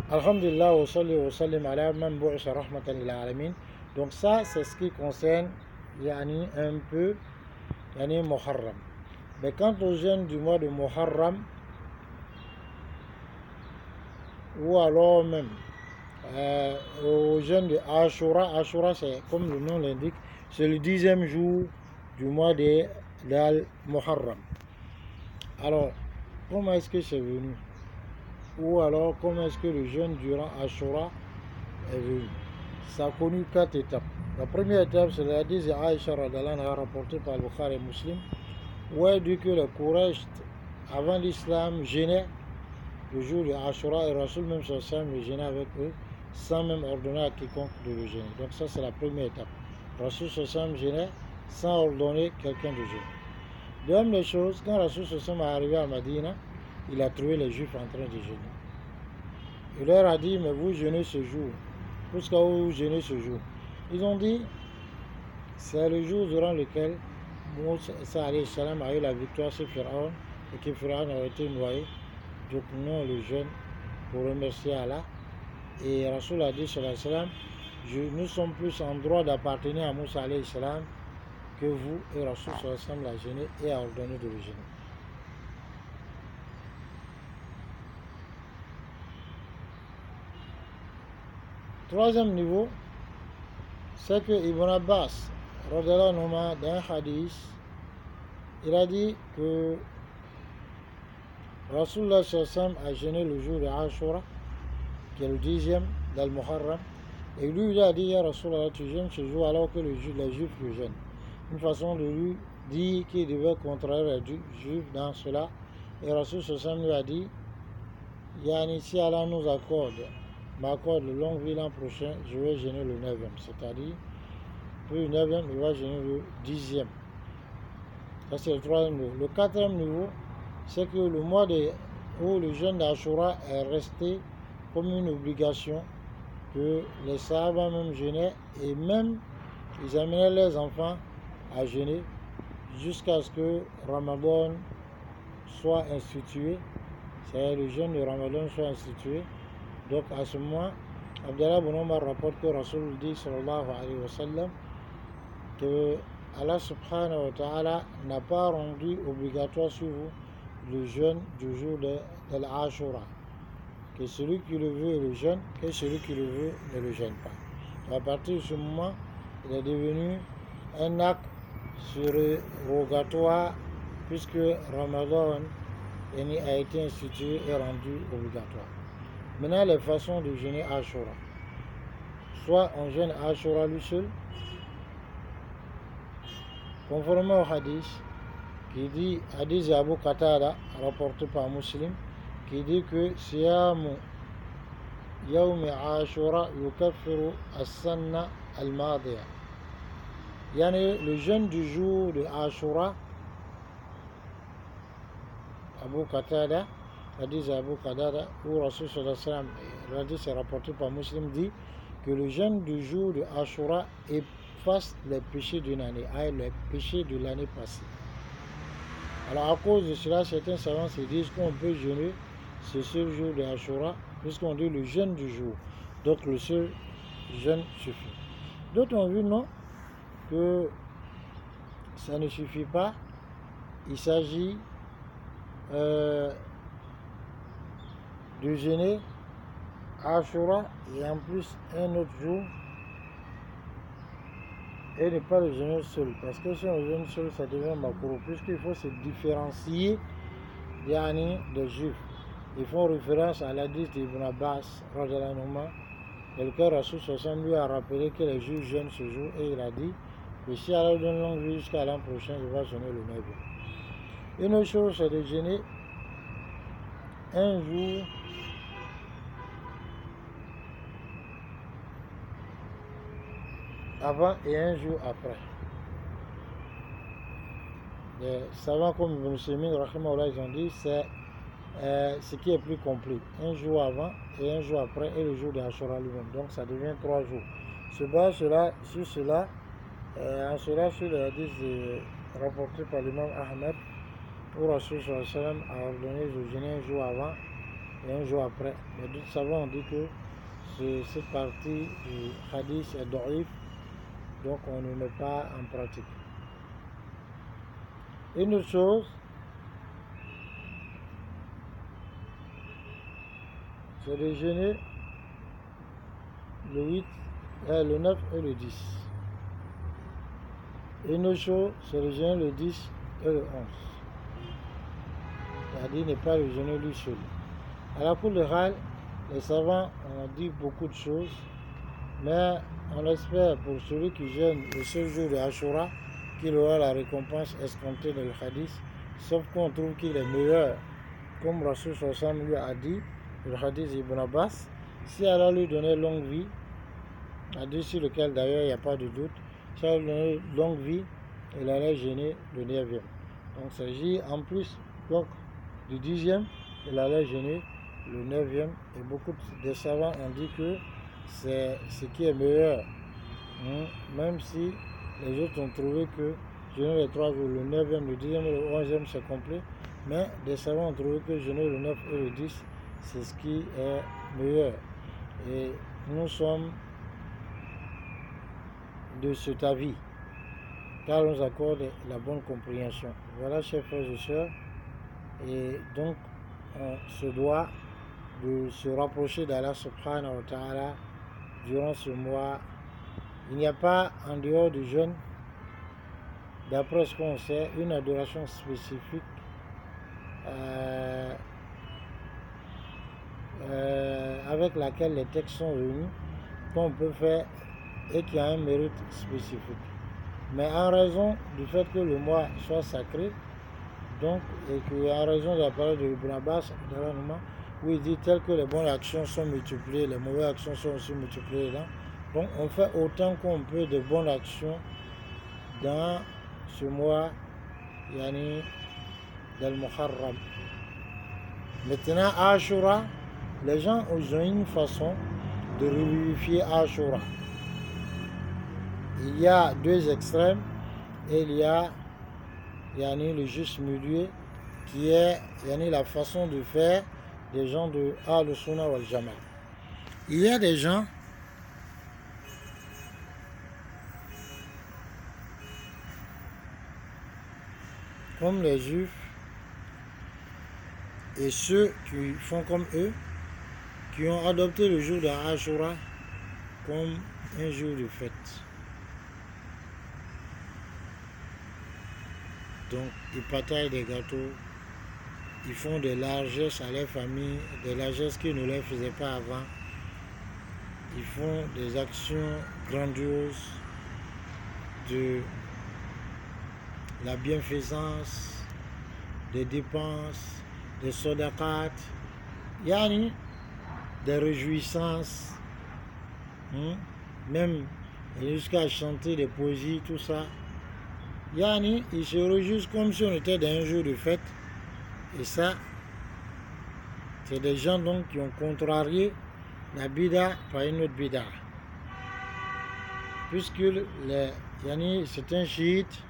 Alhamdulillah, wa salli wa sallim ala man bu'isa rahmatan lil alamin. Donc ça, c'est ce qui concerne un peu Muharram. Mais quant aux jeunes du mois de Muharram, ou alors même aux jeunes de Ashura, Ashura c'est comme le nom l'indique, c'est le 10e jour du mois de Muharram. Alors, comment est-ce que c'est venu? Ou alors, comment est-ce que le jeûne durant Ashura est venu? Ça a connu 4 étapes. La première étape, c'est la hadith Aïcha radhiyallahu rapportée par Bukhari et Muslim, où elle dit que les Quraysh, avant l'islam, gênaient le jour de Ashura et Rasul même le gênait avec eux, sans même ordonner à quiconque de le gêner. Donc ça, c'est la première étape. Rasul gênait sans ordonner quelqu'un de gêner. Deuxième des choses, quand Rasul est arrivé à Madina, il a trouvé les Juifs en train de gêner. Il leur a dit, mais vous jeûnez ce jour. Pourquoi vous jeûnez ce jour? Ils ont dit, c'est le jour durant lequel Moussa a eu la victoire sur Pharaon et que Pharaon a été noyé. Donc nous le jeûne pour remercier Allah. Et Rasoul a dit, nous sommes plus en droit d'appartenir à Moussa que vous. Et Rasoul l'a gêné et a ordonné de le gêner. Troisième niveau, c'est que Ibn Abbas, dans un hadith, il a dit que Rasulullah a gêné le jour de Ashura, qui est le 10e d'Al-Muharram, et lui il a dit, ya Rasulullah, tu gênes ce jour alors que les Juifs le gênent. Une façon de lui dire qu'il devait contraire les Juifs dans cela, et Rasulullah lui a dit, si Allah nous m'accorde de longue vie l'an prochain, je vais gêner le 9e, c'est-à-dire, pour le 9e, il va gêner le 10e. Ça c'est le troisième niveau. Le quatrième niveau, c'est que le mois où le jeûne d'Ashura est resté comme une obligation, que les Sahaba même jeûnaient, et même ils amenaient les enfants à jeûner jusqu'à ce que Ramadan soit institué, c'est le jeûne de Ramadan soit institué. Donc à ce moment, Abdallah ibn Omar rapporte que Rasul dit sallallahu alayhi wa sallam que Allah subhanahu wa ta'ala n'a pas rendu obligatoire sur vous le jeûne du jour de l'Ashura. Que celui qui le veut le jeûne, que celui qui le veut ne le jeûne pas. À partir de ce moment, il est devenu un acte surrogatoire puisque Ramadan a été institué et rendu obligatoire. Maintenant, les façons de jeûner Ashura. Soit on jeûne Ashura lui seul, conformément au hadith, qui dit, hadith Abu Qatada, rapporté par Muslim, qui dit que Siyamu Yawmi Ashura yukaffiru as-sanna al-madiya. Le jeûne du jour de Ashura, Abu Qatada, hadith Abu Qatada, où Rasul sallallahu alayhi wa sallam, hadith est rapporté par Muslim, dit que le jeûne du jour de Ashura efface les péchés d'une année, les péchés de l'année passée. Alors à cause de cela, certains savants se disent qu'on peut jeûner ce seul jour de Ashura, puisqu'on dit le jeûne du jour. Donc le seul jeûne suffit. D'autres ont vu non, que ça ne suffit pas. Il s'agit de jeûner Ashura et en plus un autre jour, et ne pas le jeûner seul. Parce que si on jeûne seul, ça devient makruh, puisqu'il faut se différencier des Juifs. Ils font référence à l'hadith d'Ibn Abbas, dans lequel Rasul lui a rappelé que les Juifs jeûnent ce jour, et il a dit que si Allah donne longue vie jusqu'à l'an prochain, il va jeûner le 9e. Une autre chose, c'est de jeûner un jour avant et un jour après. Les savants comme Ibn Seymin, ils ont dit c'est ce qui est plus complet. Un jour avant et un jour après et le jour de Ashura lui-même. Donc ça devient 3 jours. Se base sur cela, sur le hadith rapporté par l'imam Ahmed, où Rasul a ordonné de jeûner un jour avant et un jour après. Mais d'autres savants ont dit que cette partie du hadith est da'if, donc on ne met pas en pratique. Une autre chose, c'est de jeûner le 8, le 9 et le 10. Une autre chose, c'est de jeûner le 10 et le 11. C'est-à-dire ne pas le jeûner lui seul. À la cour de Hal, les savants ont dit beaucoup de choses, mais on espère pour celui qui jeûne le seul jour de Ashura qu'il aura la récompense escomptée dans le hadith, sauf qu'on trouve qu'il est meilleur, comme Rasul Sallam lui a dit, le hadith Ibn Abbas, si Allah lui donnait longue vie, hadith sur lequel d'ailleurs il n'y a pas de doute, si Allah lui donnait longue vie, il allait jeûner le 9e. Donc il s'agit en plus donc, du 10e, il allait jeûner le 9e, et beaucoup de savants ont dit que c'est ce qui est meilleur, même si les autres ont trouvé que jeûner les 3 jours, le 9e, le 10e et le 11e c'est complet, mais des savants ont trouvé que jeûner le 9 et le 10 c'est ce qui est meilleur, et nous sommes de cet avis car on nous accorde la bonne compréhension. Voilà, chers frères et sœurs, et donc on se doit de se rapprocher d'Allah subhanahu wa ta'ala durant ce mois. Il n'y a pas en dehors du jeûne, d'après ce qu'on sait, une adoration spécifique avec laquelle les textes sont venus, qu'on peut faire et qui a un mérite spécifique. Mais en raison du fait que le mois soit sacré, donc, et qu'en raison de la parole de Ibn Abbas, où il dit tel que les bonnes actions sont multipliées, les mauvaises actions sont aussi multipliées là. Donc on fait autant qu'on peut de bonnes actions dans ce mois, yani d'Al-Muharram. Maintenant, Ashura, les gens ont une façon de revivifier Ashura. Il y a deux extrêmes et il y a le juste milieu qui est la façon de faire des gens de Ahl-Sunnah wal Jama'a. Il y a des gens comme les juifs et ceux qui font comme eux, qui ont adopté le jour de Ashura comme un jour de fête. Donc ils partagent des gâteaux, ils font des largesses à leur famille, des largesses qu'ils ne leur faisaient pas avant. Ils font des actions grandioses de la bienfaisance, des dépenses, des sadaqat, yani des réjouissances, même jusqu'à chanter des poésies, tout ça. Yani, ils se réjouissent comme si on était dans un jour de fête. Et ça, c'est des gens donc qui ont contrarié la bida par une autre bida. Puisque c'est un chiite,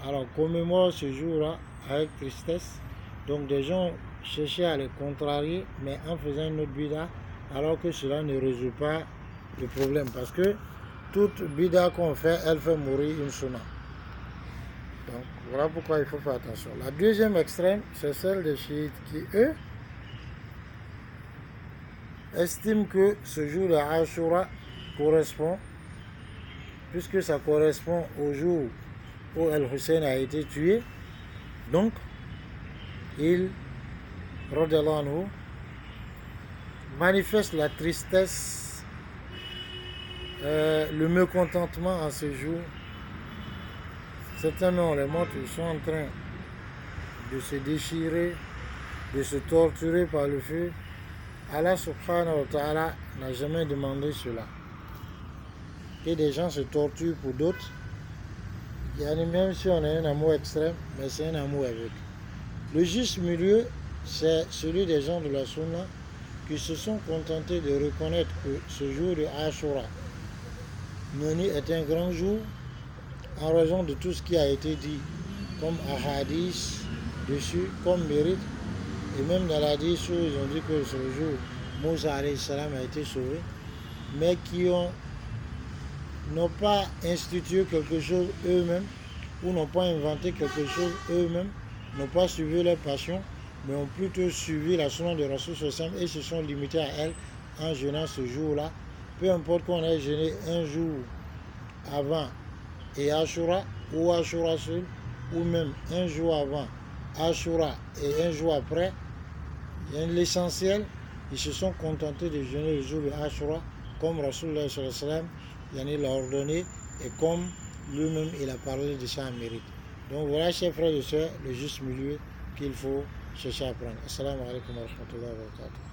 alors commémore ce jour-là avec tristesse. Donc des gens cherchaient à les contrarier, mais en faisant une autre bida, alors que cela ne résout pas le problème. Parce que toute bida qu'on fait, elle fait mourir une sunna. Donc voilà pourquoi il faut faire attention. La deuxième extrême, c'est celle des chiites qui, eux, estiment que ce jour de Ashura correspond, puisque ça correspond au jour où Al-Hussein a été tué. Donc, ils, radiyallahu anhu, manifestent la tristesse, le mécontentement en ce jour. Certains on les montre, ils sont en train de se déchirer, de se torturer par le feu. Allah subhanahu wa ta'ala n'a jamais demandé cela. Que des gens se torturent pour d'autres, même si on a un amour extrême, mais c'est un amour avec. Le juste milieu, c'est celui des gens de la Sunna qui se sont contentés de reconnaître que ce jour de Ashura est un grand jour en raison de tout ce qui a été dit comme ahadith dessus comme mérite. Et même dans la hadith, ils ont dit que c'est le jour où Moussa alayhi salam a été sauvé, mais qui n'ont pas institué quelque chose eux-mêmes, ou n'ont pas inventé quelque chose eux-mêmes, n'ont pas suivi leur passion, mais ont plutôt suivi la sunna de Rasul sallam et se sont limités à elle en jeûnant ce jour-là. Peu importe qu'on ait jeûné un jour avant et Ashura, ou Ashura seul, ou même un jour avant Ashura et un jour après, l'essentiel, ils se sont contentés de jeûner le jour de Ashura, comme Rasulullah sallam l'a ordonné, et comme lui-même il a parlé de ça en mérite. Donc voilà, chers frères et sœurs, le juste milieu qu'il faut chercher à prendre. Assalamu alaikum wa rahmatullahi wa barakatuh.